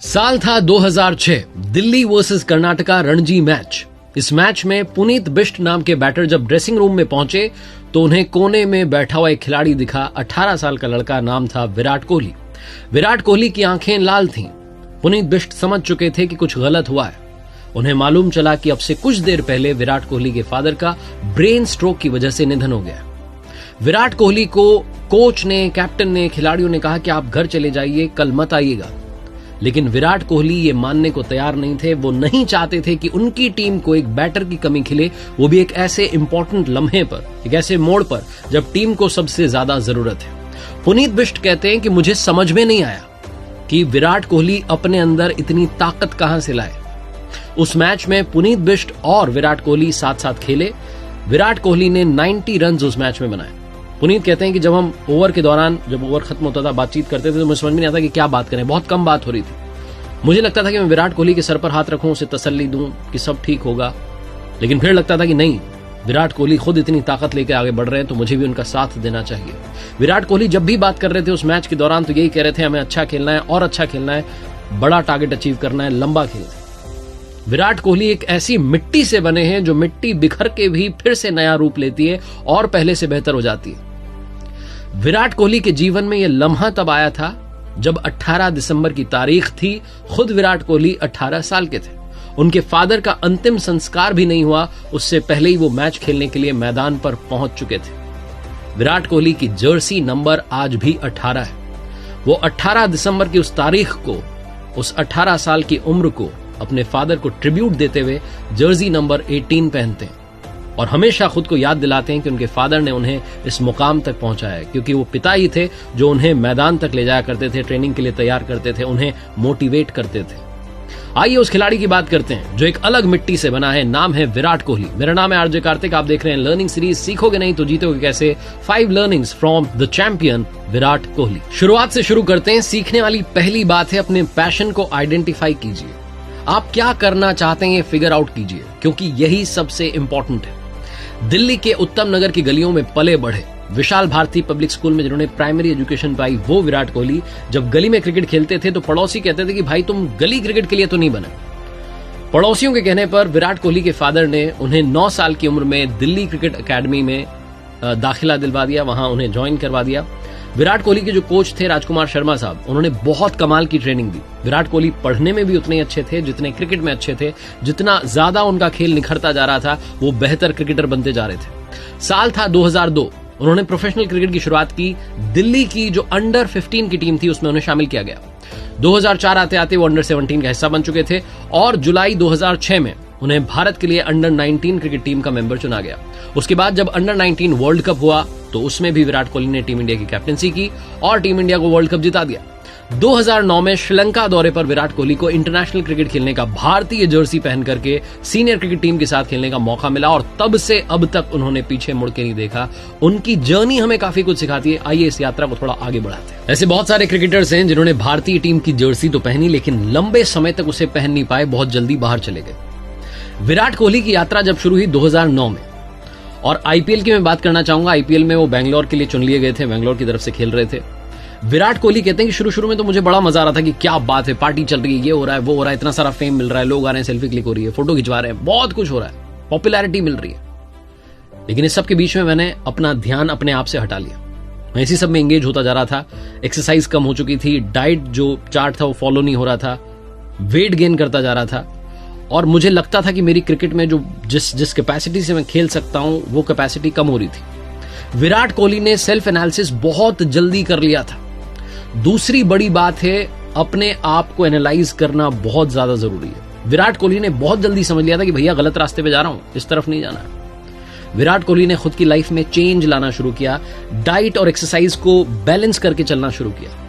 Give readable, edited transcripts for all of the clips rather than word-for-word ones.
साल था 2006, Delhi versus Karnataka Ranji match. इस मैच में पुनीत बिष्ट नाम के बैटर जब ड्रेसिंग रूम में पहुंचे तो उन्हें कोने में बैठा हुआ एक खिलाड़ी दिखा। 18 साल का लड़का, नाम था विराट कोहली। विराट कोहली की आंखें लाल थीं। पुनीत बिष्ट समझ चुके थे कि कुछ गलत हुआ है। उन्हें मालूम चला कि अब से कुछ देर पहले विराट कोहली के फादर का ब्रेन स्ट्रोक की वजह से निधन हो गया। विराट कोहली को कोच ने, कैप्टन ने, खिलाड़ियों ने कहा कि आप घर चले जाइए, कल मत आइएगा। लेकिन विराट कोहली ये मानने को तैयार नहीं थे। वो नहीं चाहते थे कि उनकी टीम को एक बैटर की कमी खिले, वो भी एक ऐसे इंपॉर्टेंट लम्हे पर, एक ऐसे मोड़ पर जब टीम को सबसे ज्यादा जरूरत है। पुनीत बिष्ट कहते हैं कि मुझे समझ में नहीं आया कि विराट कोहली अपने अंदर इतनी ताकत कहां से लाए। उस मैच में पुनीत बिष्ट और विराट कोहली साथ साथ खेले। विराट कोहली ने 90 रन उस मैच में बनाए। पुनीत कहते हैं कि जब हम ओवर के दौरान, जब ओवर खत्म होता था, बातचीत करते थे तो मुझे समझ में नहीं आता कि क्या बात करें। बहुत कम बात हो रही थी। मुझे लगता था कि मैं विराट कोहली के सर पर हाथ रखूं, उसे तसल्ली दूं कि सब ठीक होगा, लेकिन फिर लगता था कि नहीं, विराट कोहली खुद इतनी ताकत लेकर आगे बढ़ रहे हैं तो मुझे भी उनका साथ देना चाहिए। विराट कोहली जब भी बात कर रहे थे उस मैच के दौरान तो यही कह रहे थे, हमें अच्छा खेलना है और अच्छा खेलना है, बड़ा टारगेट अचीव करना है, लंबा खेलना है। विराट कोहली एक ऐसी मिट्टी से बने हैं जो मिट्टी बिखर के भी फिर से नया रूप लेती है और पहले से बेहतर हो जाती है। विराट कोहली के जीवन में यह लम्हा तब आया था जब 18 दिसंबर की तारीख थी। खुद विराट कोहली 18 साल के थे। उनके फादर का अंतिम संस्कार भी नहीं हुआ, उससे पहले ही वो मैच खेलने के लिए मैदान पर पहुंच चुके थे। विराट कोहली की जर्सी नंबर आज भी 18 है। वो 18 दिसंबर की उस तारीख को, उस 18 साल की उम्र को अपने फादर को ट्रिब्यूट देते हुए जर्सी नंबर 18 पहनते हैं और हमेशा खुद को याद दिलाते हैं कि उनके फादर ने उन्हें इस मुकाम तक पहुंचाया है, क्योंकि वो पिता ही थे जो उन्हें मैदान तक ले जाया करते थे, ट्रेनिंग के लिए तैयार करते थे, उन्हें मोटिवेट करते थे। आइए उस खिलाड़ी की बात करते हैं जो एक अलग मिट्टी से बना है। नाम है विराट कोहली। मेरा नाम है आरजे कार्तिक। आप देख रहे हैं लर्निंग सीरीज सीखोगे नहीं तो जीतोगे कैसे, 5 learnings from the champion Virat Kohli. शुरुआत से शुरू करते हैं। सीखने वाली पहली बात है, अपने पैशन को आइडेंटिफाई कीजिए। आप क्या करना चाहते हैं ये फिगर आउट कीजिए, क्योंकि यही सबसे इंपॉर्टेंट है। दिल्ली के उत्तम नगर की गलियों में पले बढ़े, विशाल भारती पब्लिक स्कूल में जिन्होंने प्राइमरी एजुकेशन पाई, वो विराट कोहली जब गली में क्रिकेट खेलते थे तो पड़ोसी कहते थे कि भाई तुम गली क्रिकेट के लिए तो नहीं बने। पड़ोसियों के कहने पर विराट कोहली के फादर ने उन्हें 9 साल की उम्र में दिल्ली क्रिकेट अकेडमी में दाखिला दिलवा दिया, वहां उन्हें ज्वाइन करवा दिया। विराट कोहली के जो कोच थे राजकुमार शर्मा साहब, उन्होंने बहुत कमाल की ट्रेनिंग दी। विराट कोहली पढ़ने में भी उतने अच्छे थे जितने क्रिकेट में अच्छे थे। जितना ज्यादा उनका खेल निखरता जा रहा था वो बेहतर क्रिकेटर बनते जा रहे थे। साल था 2002। उन्होंने प्रोफेशनल क्रिकेट की शुरुआत की। दिल्ली की जो अंडर 15 की टीम थी उसमें उन्हें शामिल किया गया। 2004 आते आते वो अंडर 17 का हिस्सा बन चुके थे और जुलाई 2006 में उन्हें भारत के लिए अंडर 19 क्रिकेट टीम का मेंबर चुना गया। उसके बाद जब अंडर 19 वर्ल्ड कप हुआ तो उसमें भी विराट कोहली ने टीम इंडिया की कैप्टनसी की और टीम इंडिया को वर्ल्ड कप जिता दिया। 2009 में श्रीलंका दौरे पर विराट कोहली को इंटरनेशनल क्रिकेट खेलने का, भारतीय जर्सी पहन करके सीनियर क्रिकेट टीम के साथ खेलने का मौका मिला और तब से अब तक उन्होंने पीछे मुड़ के नहीं देखा। उनकी जर्नी हमें काफी कुछ सिखाती है। आइए इस यात्रा को थोड़ा आगे बढ़ाते हैं। ऐसे बहुत सारे क्रिकेटर्स हैं जिन्होंने भारतीय टीम की जर्सी तो पहनी लेकिन लंबे समय तक उसे पहन नहीं पाए, बहुत जल्दी बाहर चले गए। विराट कोहली की यात्रा जब शुरू हुई 2009 में, और आईपीएल की मैं बात करना चाहूंगा। आईपीएल में वो बैंगलोर के लिए चुन लिए गए थे, बैंगलोर की तरफ से खेल रहे थे। विराट कोहली कहते हैं कि शुरू में तो मुझे बड़ा मजा आ रहा था कि क्या बात है, पार्टी चल रही है, ये हो रहा है, वो हो रहा है, इतना सारा फेम मिल रहा है, लोग आ रहे हैं, सेल्फी क्लिक हो रही है, फोटो खिंचवा रहे हैं, बहुत कुछ हो रहा है, पॉपुलैरिटी मिल रही है। लेकिन इस सब के बीच में मैंने अपना ध्यान अपने आप से हटा लिया। मैं इसी सब में एंगेज होता जा रहा था। एक्सरसाइज कम हो चुकी थी, डाइट जो चार्ट था वो फॉलो नहीं हो रहा था, वेट गेन करता जा रहा था और मुझे लगता था कि मेरी क्रिकेट में जो जिस कैपेसिटी से मैं खेल सकता हूं वो कैपेसिटी कम हो रही थी। विराट कोहली ने सेल्फ एनालिसिस बहुत जल्दी कर लिया था। दूसरी बड़ी बात है, अपने आप को एनालाइज करना बहुत ज्यादा जरूरी है। विराट कोहली ने बहुत जल्दी समझ लिया था कि भैया गलत रास्ते पे जा रहा हूं, इस तरफ नहीं जाना है। विराट कोहली ने खुद की लाइफ में चेंज लाना शुरू किया, डाइट और एक्सरसाइज को बैलेंस करके चलना शुरू किया।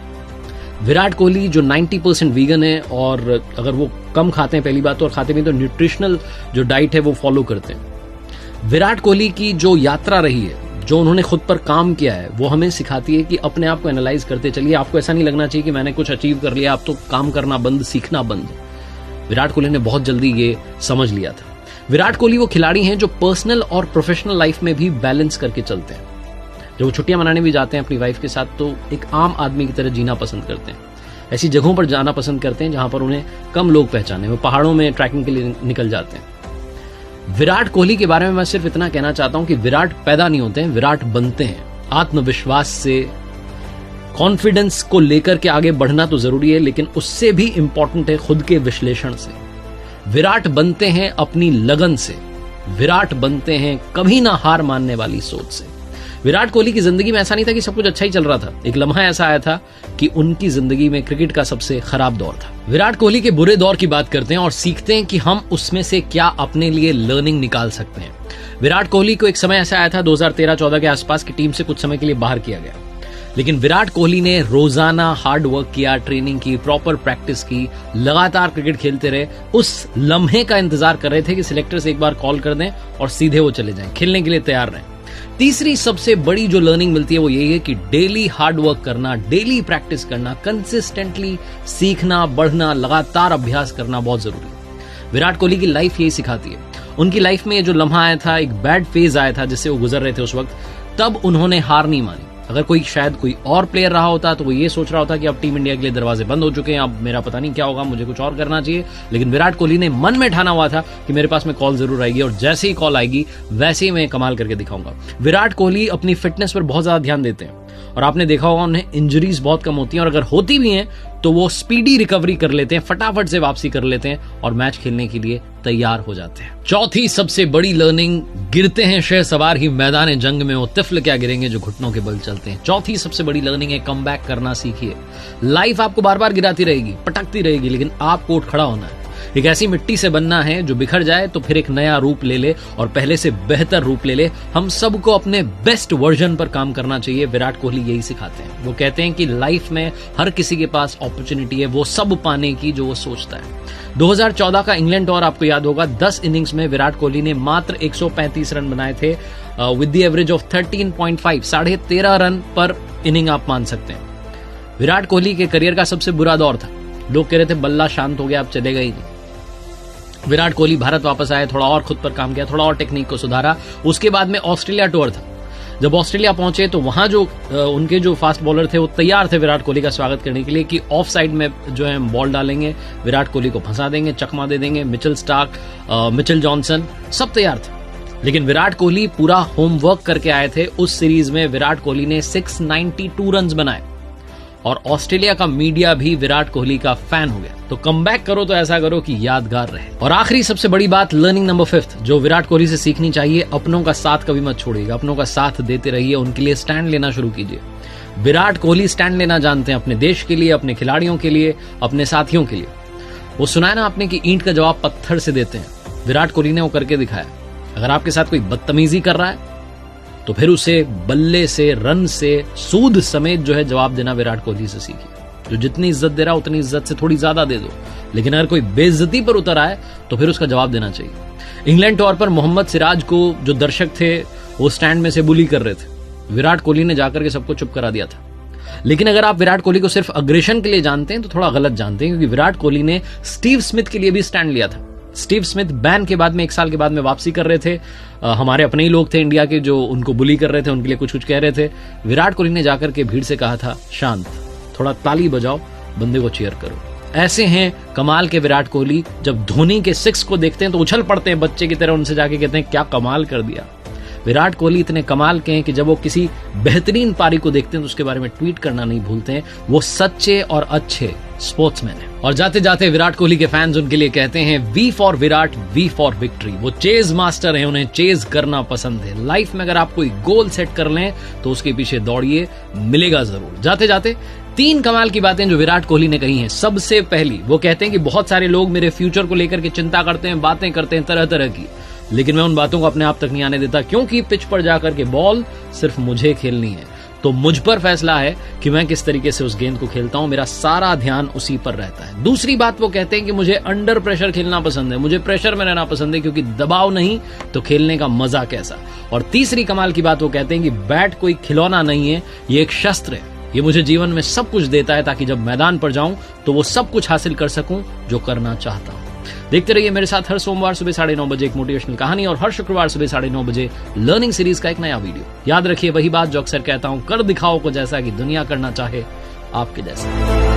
विराट कोहली जो 90% वीगन है और अगर वो कम खाते हैं पहली बात तो, और खाते भी तो न्यूट्रिशनल जो डाइट है वो फॉलो करते हैं। विराट कोहली की जो यात्रा रही है, जो उन्होंने खुद पर काम किया है, वो हमें सिखाती है कि अपने आप को एनालाइज करते चलिए। आपको ऐसा नहीं लगना चाहिए कि मैंने कुछ अचीव कर लिया, आप तो काम करना बंद, सीखना बंद। विराट कोहली ने बहुत जल्दी ये समझ लिया था। विराट कोहली वो खिलाड़ी हैं जो पर्सनल और प्रोफेशनल लाइफ में भी बैलेंस करके चलते हैं। जब वो छुट्टियां मनाने भी जाते हैं अपनी वाइफ के साथ तो एक आम आदमी की तरह जीना पसंद करते हैं। ऐसी जगहों पर जाना पसंद करते हैं जहां पर उन्हें कम लोग पहचाने। वो पहाड़ों में ट्रैकिंग के लिए निकल जाते हैं। विराट कोहली के बारे में मैं सिर्फ इतना कहना चाहता हूं कि विराट पैदा नहीं होते हैं, विराट बनते हैं। आत्मविश्वास से, कॉन्फिडेंस को लेकर के आगे बढ़ना तो जरूरी है, लेकिन उससे भी इंपॉर्टेंट है खुद के विश्लेषण से। विराट बनते हैं अपनी लगन से, विराट बनते हैं कभी ना हार मानने वाली सोच से। विराट कोहली की जिंदगी में ऐसा नहीं था कि सब कुछ अच्छा ही चल रहा था। एक लम्हा ऐसा आया था कि उनकी जिंदगी में क्रिकेट का सबसे खराब दौर था। विराट कोहली के बुरे दौर की बात करते हैं और सीखते हैं कि हम उसमें से क्या अपने लिए लर्निंग निकाल सकते हैं। विराट कोहली को एक समय ऐसा आया था 2013-14 के आसपास की टीम से कुछ समय के लिए बाहर किया गया, लेकिन विराट कोहली ने रोजाना हार्ड वर्क किया, ट्रेनिंग की, प्रॉपर प्रैक्टिस की, लगातार क्रिकेट खेलते रहे। उस लम्हे का इंतजार कर रहे थे कि सिलेक्टर्स एक बार कॉल कर दें और सीधे वो चले जाएं, खेलने के लिए तैयार रहें। तीसरी सबसे बड़ी जो लर्निंग मिलती है वो यही है कि डेली हार्ड वर्क करना, डेली प्रैक्टिस करना, कंसिस्टेंटली सीखना, बढ़ना, लगातार अभ्यास करना बहुत जरूरी है। विराट कोहली की लाइफ यही सिखाती है। उनकी लाइफ में ये जो लम्हा आया था, एक बैड फेज आया था जिससे वो गुजर रहे थे उस वक्त, तब उन्होंने हार नहीं मानी। अगर शायद कोई और प्लेयर रहा होता तो वो ये सोच रहा होता कि अब टीम इंडिया के लिए दरवाजे बंद हो चुके हैं, अब मेरा पता नहीं क्या होगा, मुझे कुछ और करना चाहिए। लेकिन विराट कोहली ने मन में ठाना हुआ था कि मेरे पास में कॉल जरूर आएगी और जैसे ही कॉल आएगी वैसे ही मैं कमाल करके दिखाऊंगा। विराट कोहली अपनी फिटनेस पर बहुत ज्यादा ध्यान देते हैं और आपने देखा होगा उन्हें इंजरीज बहुत कम होती हैं, और अगर होती भी हैं तो वो स्पीडी रिकवरी कर लेते हैं, फटाफट से वापसी कर लेते हैं और मैच खेलने के लिए तैयार हो जाते हैं। चौथी सबसे बड़ी लर्निंग, गिरते हैं शहसवार ही मैदान जंग में, वो तिफल क्या गिरेंगे जो घुटनों के बल चलते हैं। चौथी सबसे बड़ी लर्निंग है कमबैक करना सीखिए। लाइफ आपको बार बार गिराती रहेगी, पटकती रहेगी, लेकिन आपको उठ खड़ा होना है। एक ऐसी मिट्टी से बनना है जो बिखर जाए तो फिर एक नया रूप ले ले और पहले से बेहतर रूप ले ले। हम सबको अपने बेस्ट वर्जन पर काम करना चाहिए। विराट कोहली यही सिखाते हैं। वो कहते हैं कि लाइफ में हर किसी के पास अपॉर्चुनिटी है वो सब पाने की जो वो सोचता है। 2014 का इंग्लैंड टूर आपको याद होगा, 10 इनिंग्स में विराट कोहली ने मात्र 135 रन बनाए थे with the average of 13.5, 13.5 run पर इनिंग आप मान सकते हैं। विराट कोहली के करियर का सबसे बुरा दौर था। लोग कह रहे थे बल्ला शांत हो गया, अब चलेगा ही नहीं। विराट कोहली भारत वापस आए, थोड़ा और खुद पर काम किया, थोड़ा और टेक्निक को सुधारा। उसके बाद में ऑस्ट्रेलिया टूर था। जब ऑस्ट्रेलिया पहुंचे तो वहां जो उनके जो फास्ट बॉलर थे वो तैयार थे विराट कोहली का स्वागत करने के लिए कि ऑफ साइड में जो है बॉल डालेंगे, विराट कोहली को फंसा देंगे, चकमा दे देंगे। मिचेल स्टार्क, मिचेल जॉनसन सब तैयार थे, लेकिन विराट कोहली पूरा होमवर्क करके आए थे। उस सीरीज में विराट कोहली ने 692 रन बनाए और ऑस्ट्रेलिया का मीडिया भी विराट कोहली का फैन हो गया। तो कमबैक करो तो ऐसा करो कि यादगार रहे। और आखिरी सबसे बड़ी बात, लर्निंग नंबर 5 जो विराट कोहली से सीखनी चाहिए, अपनों का साथ कभी मत छोड़िएगा। अपनों का साथ देते रहिए, उनके लिए स्टैंड लेना शुरू कीजिए। विराट कोहली स्टैंड लेना जानते हैं अपने देश के लिए, अपने खिलाड़ियों के लिए, अपने साथियों के लिए। वो सुनाया ना आपने कि ईंट का जवाब पत्थर से देते हैं, विराट कोहली ने वो करके दिखाया। अगर आपके साथ कोई बदतमीजी कर रहा है तो फिर उसे बल्ले से, रन से, सूद समेत जो है जवाब देना विराट कोहली से सीखिए। जो जितनी इज्जत दे रहा है उतनी इज्जत से थोड़ी ज्यादा दे दो, लेकिन अगर कोई बेइज्जती पर उतर आए तो फिर उसका जवाब देना चाहिए। इंग्लैंड टूर पर मोहम्मद सिराज को जो दर्शक थे वो स्टैंड में से बुली कर रहे थे, विराट कोहली ने जाकर के सबको चुप करा दिया था। लेकिन अगर आप विराट कोहली को सिर्फ अग्रेशन के लिए जानते हैं तो थोड़ा गलत जानते हैं, क्योंकि विराट कोहली ने स्टीव स्मिथ के लिए भी स्टैंड लिया था। स्टीव स्मिथ बैन के बाद में 1 साल के बाद में वापसी कर रहे थे। हमारे अपने ही लोग थे इंडिया के जो उनको बुली कर रहे थे, उनके लिए कुछ कुछ कह रहे थे। विराट कोहली ने जाकर के भीड़ से कहा था, शांत, थोड़ा ताली बजाओ, बंदे को चीयर करो। ऐसे हैं कमाल के विराट कोहली। जब धोनी के 6 को देखते हैं तो उछल पड़ते हैं बच्चे की तरह, उनसे जाके कहते हैं क्या कमाल कर दिया। विराट कोहली इतने कमाल के हैं कि जब वो किसी बेहतरीन पारी को देखते हैं तो उसके बारे में ट्वीट करना नहीं भूलते हैं। वो सच्चे और अच्छे स्पोर्ट्समैन हैं। और जाते जाते विराट कोहली के फैंस उनके लिए कहते हैं, V for Virat, V for victory. वो चेज मास्टर हैं, उन्हें चेज करना पसंद है। लाइफ में अगर आप कोई गोल सेट कर लें तो उसके पीछे दौड़िए, मिलेगा जरूर। जाते जाते 3 कमाल की बातें जो विराट कोहली ने कही हैं। सबसे पहली, वो कहते हैं कि बहुत सारे लोग मेरे फ्यूचर को लेकर के चिंता करते हैं, बातें करते हैं तरह तरह की, लेकिन मैं उन बातों को अपने आप तक नहीं आने देता, क्योंकि पिच पर जाकर के बॉल सिर्फ मुझे खेलनी है। तो मुझ पर फैसला है कि मैं किस तरीके से उस गेंद को खेलता हूं, मेरा सारा ध्यान उसी पर रहता है। दूसरी बात, वो कहते हैं कि मुझे अंडर प्रेशर खेलना पसंद है, मुझे प्रेशर में रहना पसंद है, क्योंकि दबाव नहीं तो खेलने का मजा कैसा। और तीसरी कमाल की बात, वो कहते हैं कि बैट कोई खिलौना नहीं है, ये एक शस्त्र है। ये मुझे जीवन में सब कुछ देता है ताकि जब मैदान पर जाऊं तो वो सब कुछ हासिल कर सकूं जो करना चाहता हूं। देखते रहिए मेरे साथ हर सोमवार सुबह 9:30 बजे एक मोटिवेशनल कहानी और हर शुक्रवार सुबह 9:30 बजे लर्निंग सीरीज का एक नया वीडियो। याद रखिए वही बात जो अक्सर कहता हूं, कर दिखाओ को जैसा कि दुनिया करना चाहे आपके जैसा।